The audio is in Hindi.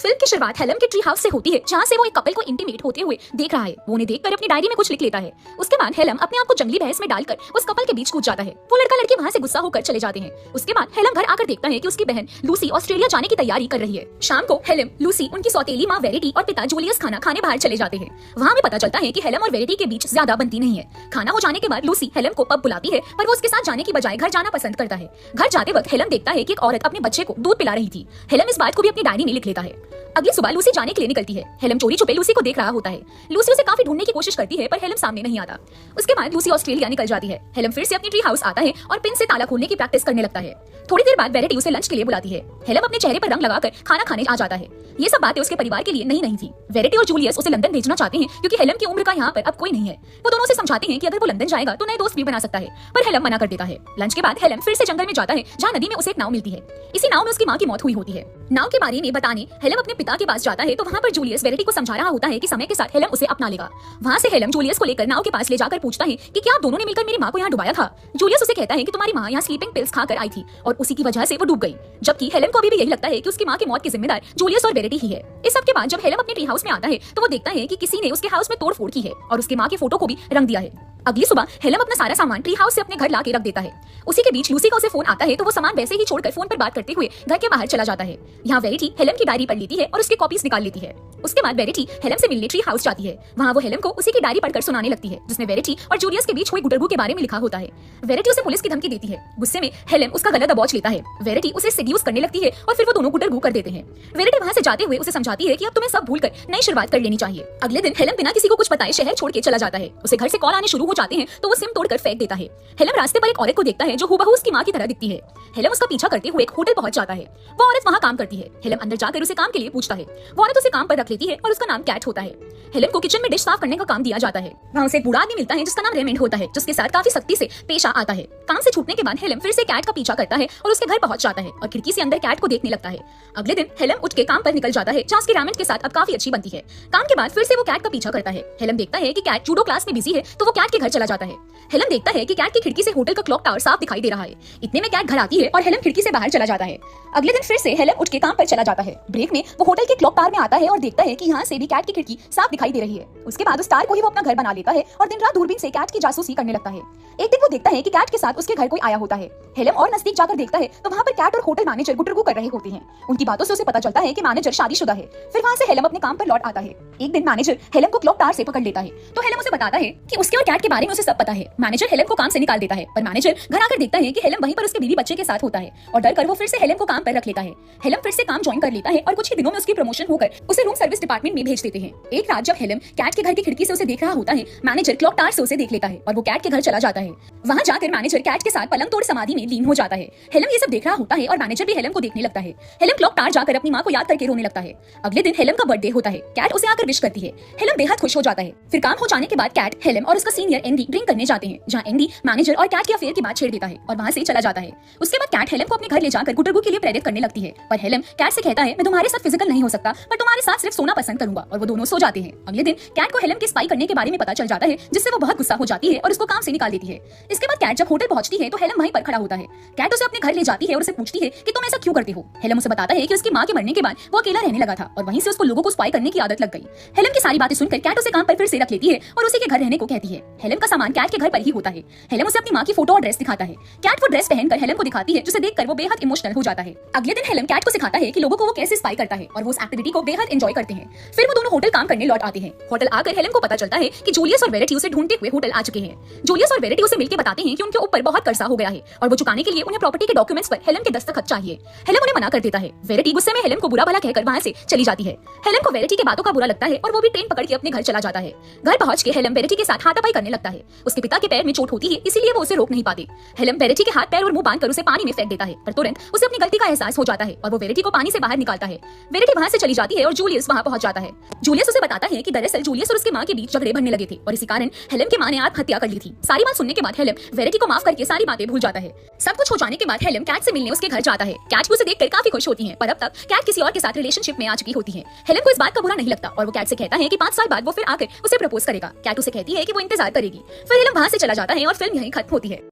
फिल्म की शुरुआत हेलम के ट्री हाउस से होती है, जहाँ से वो एक कपल को इंटीमेट होते हुए देख रहा है। वो उन्हें देखकर अपनी डायरी में कुछ लिख लेता है। उसके बाद हेलम अपने आप को जंगली बहस में डालकर उस कपल के बीच कूद जाता है। वो लड़का लड़की वहाँ से गुस्सा होकर चले जाते हैं। उसके बाद हेलम घर आकर देखता है कि उसकी बहन लूसी ऑस्ट्रेलिया जाने की तैयारी कर रही है। शाम को हेलम, लूसी, उनकी सौतेली माँ वेरिटी और पिता जूलियस खाना खाने बाहर चले जाते हैं। वहाँ हमें पता चलता है कि हेलम और वेरिटी के बीच ज्यादा बनती नहीं है। खाना हो जाने के बाद लूसी हेलम को पब बुलाती है, पर वो उसके साथ जाने की बजाय घर जाना पसंद करता है। घर जाते वक्त हेलम देखता है कि एक औरत अपने बच्चे को दूध पिला रही थी। हेलम इस बात को भी अपनी डायरी में लिख लेता है। अगली सुबह लूसी जाने के लिए निकलती है। हेलम चोरी छुपे लूसी को देख रहा होता है। लूसी उसे काफी ढूंढने की कोशिश करती है, पर हेलम सामने नहीं आता। उसके बाद लूसी ऑस्ट्रेलिया निकल जाती है। हेलम फिर से अपनी ट्री हाउस आता है और पिन से ताला खोलने की प्रैक्टिस करने लगता है। थोड़ी देर बाद वेरिटी उसे लंच के लिए बुलाती है। हेलम अपने चेहरे पर रंग लगाकर खाना खाने आ जाता है। ये सब बातें उसके परिवार के लिए नहीं थी। वेरिटी और जूलियस उसे लंदन भेजना चाहते हैं, क्योंकि हेलम की उम्र का यहाँ पर अब कोई नहीं है। वो दोनों से समझाते हैं कि अगर वो लंदन जाएगा तो नए दोस्त भी बना सकता है, पर हेलम मना कर देता है। लंच के बाद हेलम फिर से जंगल में जाता है, जहाँ नदी में उसे एक नाव मिलती है। इसी नाव में उसकी माँ की मौत हुई होती है। नाव के बारे में बताने हेलम अपने पिता के पास जाता है, तो वहाँ पर जूलियस वेरिटी को समझा रहा होता है कि समय के साथ हेलम उसे अपना लेगा। वहाँ से हेलम जूलियस को लेकर नाव के पास ले जाकर पूछता है कि क्या आप दोनों ने मिलकर मेरी माँ को यहाँ डुबाया था। जूलियस उसे कहता है कि तुम्हारी माँ यहाँ स्लीपिंग पिल्स खाकर आई थी और उसी की वजह से वो डूब गई। जबकि हेलम को अभी भी यही लगता है कि उसकी माँ की मौत के जिम्मेदार जूलियस और वेरिटी ही है। इस सब के बाद जब हेलम अपने ट्री हाउस में आता है, तो वो देखता है कि किसी ने उसके हाउस में तोड़फोड़ की है और उसके माँ के फोटो को भी रंग दिया है। अगली सुबह हेलम अपना सारा सामान ट्री हाउस से अपने घर लाके रख देता है। उसी के बीच लूसी का उसे फोन आता है, तो वो सामान वैसे ही छोड़कर फोन पर बात करते हुए घर के बाहर चला जाता है। यहाँ वेरिटी हेलम की डायरी पढ़ लेती है और उसकी कॉपीज निकाल लेती है। उसके बाद वेरिटी हेलम से मिलने ट्री हाउस जाती है। वहाँ वो हेलम को उसी की डायरी पढ़कर सुनाने लगती है, जिसमें वेरिटी और जूलियस के बीच हुई गुटरगू के बारे में लिखा होता है। वेरिटी उसे पुलिस की धमकी देती है। गुस्से में हेलम उसका गला दबोच लेता है। वेरिटी उसे सेड्यूस करने लगती है और फिर वो दोनों गुटरगू कर देते हैं। वेरिटी वहाँ से जाते हुए उसे समझाती है कि अब तुम्हें सब भूलकर नई शुरुआत कर लेनी चाहिए। अगले दिन हेलम बिना किसी को कुछ बताए शहर छोड़ के चला जाता है। उसे घर से कॉल आने शुरू हो जाते हैं, तो वो सिम तोड़कर फेंक देता है। हेलम रास्ते पर एक औरत को देखता है जो हूबहू उसकी माँ की तरह दिखती है। हेलम उसका पीछा करते हुए एक होटल पहुंच जाता है। वो औरत वहाँ काम करती है। हेलम अंदर जाकर उसे काम के लिए पूछता है। वो औरत उसे काम पर रख लेती है और उसका नाम कैट होता है। हेलम को किचन में डिश साफ करने का काम दिया जाता है। वहाँ उसे एक बूढ़ा आदमी मिलता है जिसका नाम रेमंड होता है, जिसके साथ काफी सख्ती से पेश आता है। काम से छूटने के बाद हेलम फिर से कैट का पीछा करता है और उसके घर पहुंच जाता है और खिड़की से अंदर कैट को देखने लगता है। अगले दिन हेलम उठ के काम पर निकल जाता है, जहाँ उसके रेमंड के साथ अब काफी अच्छी बनती है। काम के बाद फिर से वो कैट का पीछा करता है। हेलम देखता है कि कैट जूडो क्लास में बिजी है, तो वो कैट के घर चला जाता है। हेलम देखता है कि कैट की खिड़की से होटल का क्लॉक टावर साफ दिखाई दे रहा है। इतने में कैट घर आती है और हेलम खिड़की से बाहर चला जाता है। अगले दिन फिर से हेलम उठ के काम पर चला जाता है। ब्रेक में वो होटल के क्लॉक टावर में आता है और देखता है कि यहाँ से भी कैट की खिड़की साफ दिखाई दे रही है। उसके बाद उस टावर को ही वो अपना घर बना लेता है और दिन रात दूरबीन से कैट की जासूसी करने लगता है। एक दिन वो देखता है कि कैट के साथ उसके घर कोई आया होता है। हेलम और नजदीक जाकर देखता है, तो वहाँ पर कैट और होटल मैनेजर गुटरगू कर रहे होते हैं। उनकी बातों से उसे पता चलता है कि मैनेजर शादीशुदा है। फिर वहाँ से हेलम अपने काम पर लौट आता है। एक दिन मैनेजर हेलम को क्लॉक टावर से पकड़ लेता है, तो हेलम उसे बताता है कि उसके और कैट के बारे में उसे सब पता है। मैनेजर हेलम को काम से निकाल देता है, पर मैनेजर घर आकर देखता है कि हेलम वहीं पर उसके बीवी बच्चे के साथ होता है और डर कर वो फिर से हेलम को काम पर रख लेता है। हेलम फिर से काम ज्वाइन कर लेता है और कुछ ही दिनों में उसकी प्रमोशन होकर उसे रूम सर्विस डिपार्टमेंट में भेज देते हैं। एक रात जब हेलम कैट के घर की खिड़की से उसे देख रहा होता है, मैनेजर क्लॉक टावर से उसे देख लेता है और वो कैट के घर चला जाता है। वहाँ जाकर मैनेजर कैट के साथ पलंग तोड़ समाधि में लीन हो जाता है। हेलम ये सब देख रहा होता है और मैनेजर भी हेलम को देखने लगता है। हेलम क्लॉक टावर जाकर अपनी माँ को याद करके रोने लगता है। अगले दिन हेलम का बर्थडे होता है। कैट उसे आकर विश करती है। हेलम बेहद खुश हो जाता है। फिर काम हो जाने के बाद कैट, हेलम और उसका सीनियर एंडी ड्रिंक करने जाते हैं, जहाँ एंडी मैनेजर और कैट के अफेयर की बात छेड़ देता है और वहाँ से चला जाता है। उसके बाद कैट हेलम को अपने घर ले जाकर गुटरगू के लिए प्रेरित करने लगती है, पर हेलम कैट से कहता है, मैं तुम्हारे साथ फिजिकल नहीं हो सकता, पर तुम्हारे साथ सिर्फ सोना पसंद करूंगा, और वो दोनों सो जाते हैं। अगले दिन कैट को हेलम के स्पाई करने के बारे में पता चल जाता है, जिससे वो बहुत गुस्सा हो जाती है और उसको काम से निकाल देती है। इसके बाद कैट जब होटल पहुंचती है, तो हेलम वहीं पर खड़ा होता है। कैट उसे अपने घर ले जाती है और उसे पूछती है कि तुम ऐसा क्यों करते हो। हेलम उसे बताता है कि उसकी माँ के मरने के बाद वो अकेला रहने लगा था और वहीं से उसको लोगों को स्पाई करने की आदत लग गई। हेलम की सारी बातें सुनकर कैट उसे काम पर फिर से रख लेती है और उसी के घर रहने को कहती है। हेलम का सामान कैट के घर पर ही होता है। हेलम उसे अपनी माँ की फोटो और ड्रेस दिखाता है। कैट वो ड्रेस पहनकर हेलम को दिखाती है, जिसे देखकर वो बेहद इमोशनल हो जाता है। अगले दिन हेलम कैट को सिखाता है कि लोगों को वो कैसे स्पाई करता है और वो उस एक्टिविटी को बेहद एंजॉय करते हैं। फिर वो दोनों होटल काम करने लौट आते हैं। होटल आकर हेलम को पता चलता है कि जूलियस और वेरिटी उसे ढूंढते हुए होटल आ चुके हैं। जूलियस और वेरिटी उसे मिलकर बताते हैं कि उनके ऊपर बहुत कर्जा हो गया है और वो चुकाने के लिए उन्हें प्रॉपर्टी के डॉक्यूमेंट्स पर हेलम के दस्तखत चाहिए। हेलम उन्हें मना कर देता है। वेरिटी गुस्से में हेलम को बुरा भला कहकर वहाँ से चली जाती है। हेलम को वेरिटी की बातों का बुरा लगता है और वो भी ट्रेन पकड़ के अपने घर चला जाता है। घर पहुंच के हेलम वेरिटी के साथ हाथापाई करने लगता है। उसके पिता के पैर में चोट होती है, इसीलिए वो उसे रोक नहीं पाते। हेलम वेरिटी के हाथ पैर और मुंह बांधकर उसे पानी में फेंक देता है, पर तुरंत उसे अपनी गलती का एहसास हो जाता है और वो वेरिटी को पानी से बाहर निकालता है। वेरिटी वहाँ से चली जाती है और जूलियस वहाँ पहुंच जाता है। जूलियस उसे बताता है कि दरअसल जूलियस और उसकी माँ के बीच झगड़े बढ़ने लगे थे और इसी कारण हेलम की माँ ने आत्महत्या कर ली थी। सारी बात सुनने के बाद हेलम वेरिटी को माफ करके सारी बातें भूल जाता है। सब कुछ हो जाने के बाद हेलम कैट से मिलने उसके घर जाता है। कैट भी उसे देखकर काफी खुश होती है, पर अब तक कैट किसी और के साथ रिलेशनशिप में आ चुकी होती है। हेलम को इस बात का बुरा नहीं लगता और वो कैट से कहता है कि 5 साल बाद वो फिर आकर उसे प्रपोज करेगा। कैट उसे कहती है कि वो इंतजार करेगी। फिर हेलम वहाँ से चला जाता है और फिल्म यहीं खत्म होती है।